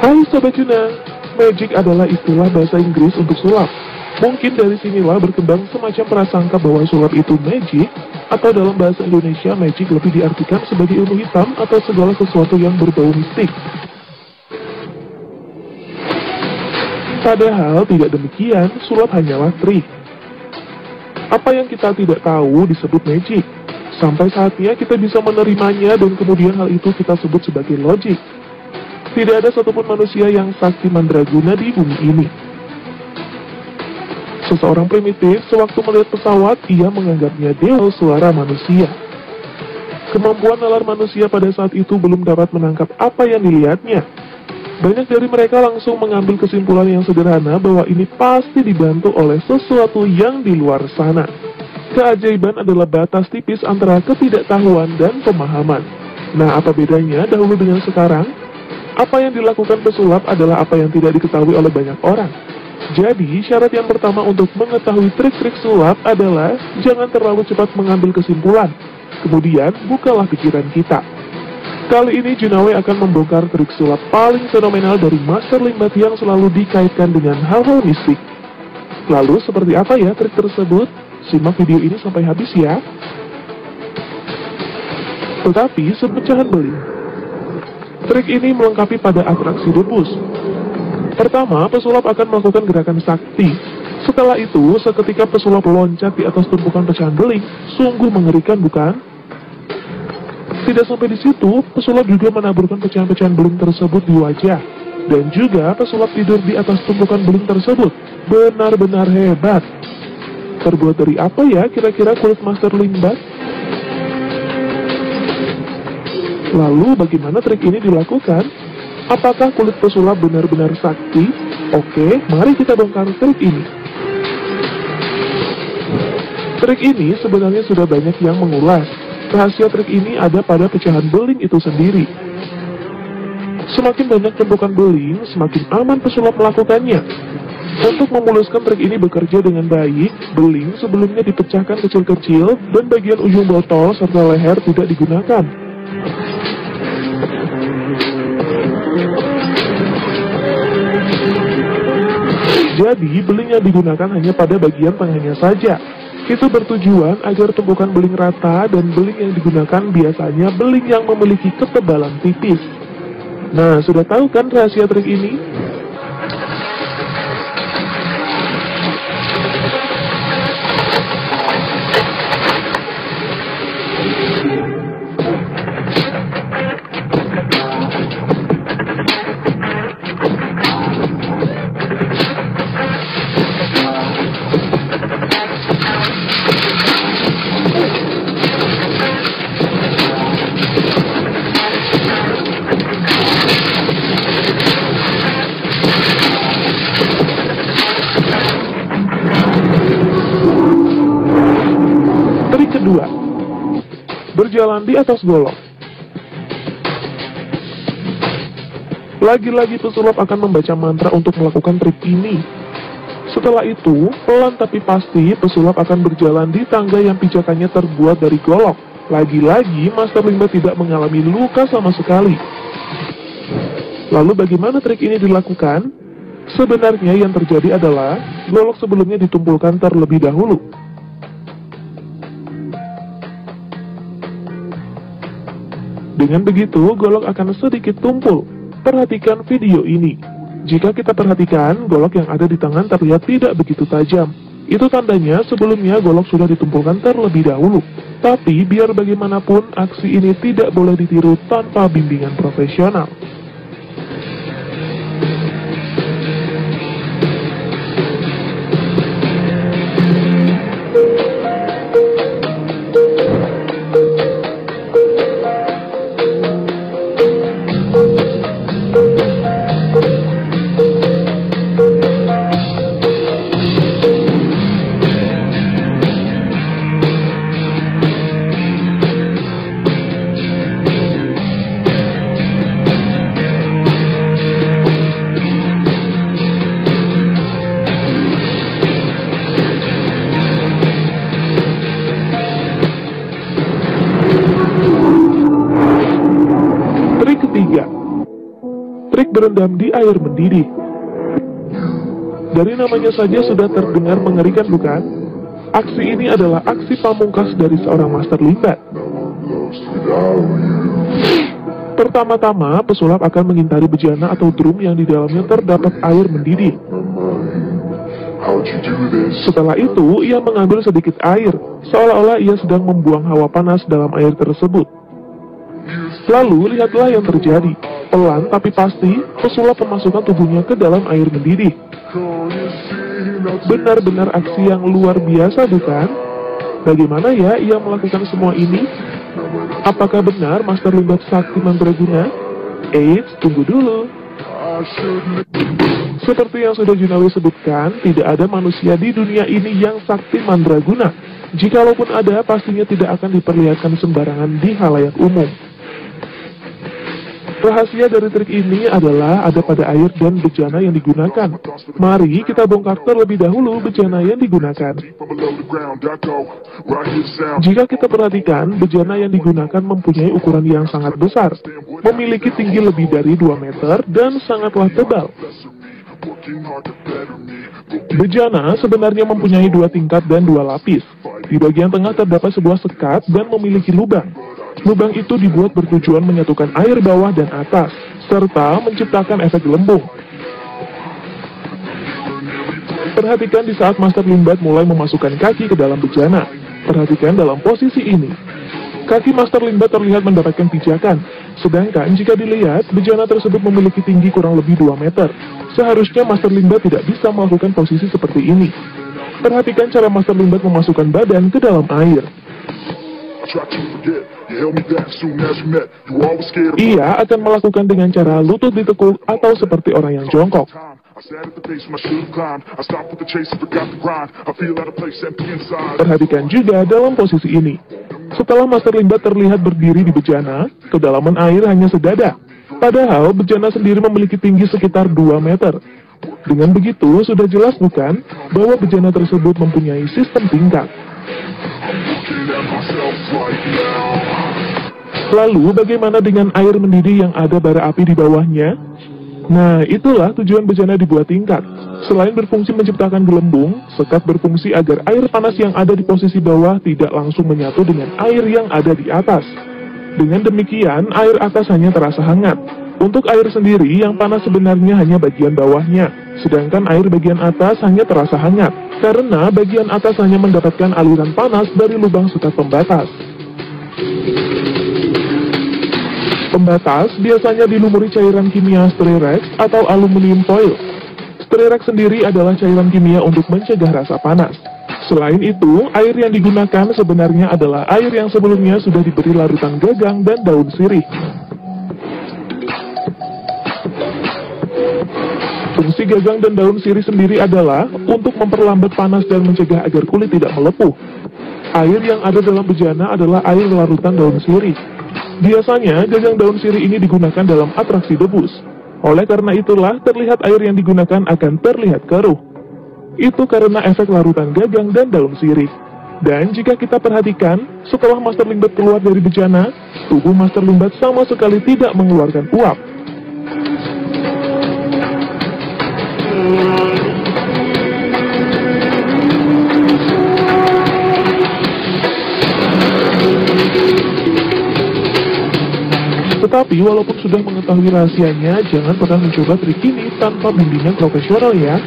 Hai Sobat Juna, magic adalah istilah bahasa Inggris untuk sulap. Mungkin dari sinilah berkembang semacam prasangka bahwa sulap itu magic, atau dalam bahasa Indonesia magic lebih diartikan sebagai ilmu hitam atau segala sesuatu yang berbau mistik. Padahal tidak demikian, sulap hanyalah trik. Apa yang kita tidak tahu disebut magic. Sampai saatnya kita bisa menerimanya dan kemudian hal itu kita sebut sebagai logik. Tidak ada satupun manusia yang sakti mandraguna di bumi ini. Seseorang primitif sewaktu melihat pesawat, ia menganggapnya dewa suara manusia. Kemampuan nalar manusia pada saat itu belum dapat menangkap apa yang dilihatnya. Banyak dari mereka langsung mengambil kesimpulan yang sederhana bahwa ini pasti dibantu oleh sesuatu yang di luar sana. Keajaiban adalah batas tipis antara ketidaktahuan dan pemahaman. Nah, apa bedanya dahulu dengan sekarang? Apa yang dilakukan pesulap adalah apa yang tidak diketahui oleh banyak orang. Jadi, syarat yang pertama untuk mengetahui trik-trik sulap adalah jangan terlalu cepat mengambil kesimpulan. Kemudian, bukalah pikiran kita. Kali ini Junawe akan membongkar trik sulap paling fenomenal dari Master Limbat yang selalu dikaitkan dengan hal-hal mistik. Lalu, seperti apa ya trik tersebut? Simak video ini sampai habis ya. Tetapi sepecahan beling. Trik ini melengkapi pada atraksi debus. Pertama, pesulap akan melakukan gerakan sakti. Setelah itu, seketika pesulap loncat di atas tumpukan pecahan beling. Sungguh mengerikan, bukan? Tidak sampai di situ, pesulap juga menaburkan pecahan-pecahan beling tersebut di wajah. Dan juga pesulap tidur di atas tumpukan beling tersebut. Benar-benar hebat. Terbuat dari apa ya kira-kira kulit Master Limbat? Lalu bagaimana trik ini dilakukan? Apakah kulit pesulap benar-benar sakti? Oke, mari kita bongkar trik ini. Trik ini sebenarnya sudah banyak yang mengulas. Rahasia trik ini ada pada pecahan beling itu sendiri. Semakin banyak tumpukan beling, semakin aman pesulap melakukannya. Untuk memuluskan trik ini bekerja dengan baik, beling sebelumnya dipecahkan kecil-kecil dan bagian ujung botol serta leher tidak digunakan. Jadi, beling yang digunakan hanya pada bagian tengahnya saja. Itu bertujuan agar tumpukan beling rata dan beling yang digunakan biasanya beling yang memiliki ketebalan tipis. Nah, sudah tahu kan rahasia trik ini? Kedua, berjalan di atas golok. Lagi-lagi pesulap akan membaca mantra untuk melakukan trik ini. Setelah itu, pelan tapi pasti pesulap akan berjalan di tangga yang pijakannya terbuat dari golok. Lagi-lagi Master Limbat tidak mengalami luka sama sekali. Lalu bagaimana trik ini dilakukan? Sebenarnya yang terjadi adalah golok sebelumnya ditumpulkan terlebih dahulu. Dengan begitu, golok akan sedikit tumpul. Perhatikan video ini. Jika kita perhatikan, golok yang ada di tangan terlihat tidak begitu tajam. Itu tandanya sebelumnya golok sudah ditumpulkan terlebih dahulu. Tapi, biar bagaimanapun, aksi ini tidak boleh ditiru tanpa bimbingan profesional. trik berendam di air mendidih. Dari namanya saja sudah terdengar mengerikan, bukan? Aksi ini adalah aksi pamungkas dari seorang master limbat. Pertama-tama, pesulap akan mengintari bejana atau drum yang di dalamnya terdapat air mendidih. Setelah itu, ia mengambil sedikit air, seolah-olah ia sedang membuang hawa panas dalam air tersebut. Lalu, lihatlah yang terjadi. Pelan tapi pasti, pesulap memasukkan tubuhnya ke dalam air mendidih. Benar-benar aksi yang luar biasa, bukan? Bagaimana ya ia melakukan semua ini? Apakah benar Master Limbat sakti mandraguna? Eits, tunggu dulu. Seperti yang sudah Junawi sebutkan, tidak ada manusia di dunia ini yang sakti mandraguna. Jikalaupun ada, pastinya tidak akan diperlihatkan sembarangan di halayak umum. Rahasia dari trik ini adalah ada pada air dan bejana yang digunakan. Mari kita bongkar terlebih dahulu bejana yang digunakan. Jika kita perhatikan, bejana yang digunakan mempunyai ukuran yang sangat besar, memiliki tinggi lebih dari 2 meter dan sangatlah tebal. Bejana sebenarnya mempunyai 2 tingkat dan 2 lapis. Di bagian tengah terdapat sebuah sekat dan memiliki lubang. Lubang itu dibuat bertujuan menyatukan air bawah dan atas, serta menciptakan efek gelembung. Perhatikan di saat Master Limbat mulai memasukkan kaki ke dalam bejana. Perhatikan dalam posisi ini. Kaki Master Limbat terlihat mendapatkan pijakan, sedangkan jika dilihat, bejana tersebut memiliki tinggi kurang lebih 2 meter. Seharusnya Master Limbat tidak bisa melakukan posisi seperti ini. Perhatikan cara Master Limbat memasukkan badan ke dalam air. Ia akan melakukan dengan cara lutut ditekuk atau seperti orang yang jongkok. Perhatikan juga dalam posisi ini. Setelah Master Limbat terlihat berdiri di bejana, kedalaman air hanya sedada. Padahal bejana sendiri memiliki tinggi sekitar 2 meter. Dengan begitu, sudah jelas bukan bahwa bejana tersebut mempunyai sistem tingkat. Lalu bagaimana dengan air mendidih yang ada bara api di bawahnya? Nah, itulah tujuan bejana dibuat tingkat. Selain berfungsi menciptakan gelembung, sekat berfungsi agar air panas yang ada di posisi bawah tidak langsung menyatu dengan air yang ada di atas. Dengan demikian, air atas hanya terasa hangat. Untuk air sendiri, yang panas sebenarnya hanya bagian bawahnya, sedangkan air bagian atas hanya terasa hangat, karena bagian atas hanya mendapatkan aliran panas dari lubang sekat pembatas. Pembatas biasanya dilumuri cairan kimia Stererex atau aluminium foil. Stererex sendiri adalah cairan kimia untuk mencegah rasa panas. Selain itu, air yang digunakan sebenarnya adalah air yang sebelumnya sudah diberi larutan gagang dan daun sirih. Fungsi gagang dan daun sirih sendiri adalah untuk memperlambat panas dan mencegah agar kulit tidak melepuh. Air yang ada dalam bejana adalah air larutan daun sirih. Biasanya, gagang daun sirih ini digunakan dalam atraksi debus. Oleh karena itulah, terlihat air yang digunakan akan terlihat keruh. Itu karena efek larutan gagang dan daun sirih. Dan jika kita perhatikan, setelah Master Limbat keluar dari bejana, tubuh Master Limbat sama sekali tidak mengeluarkan uap. Tetapi walaupun sudah mengetahui rahasianya, jangan pernah mencoba trik ini tanpa bimbingan profesional ya.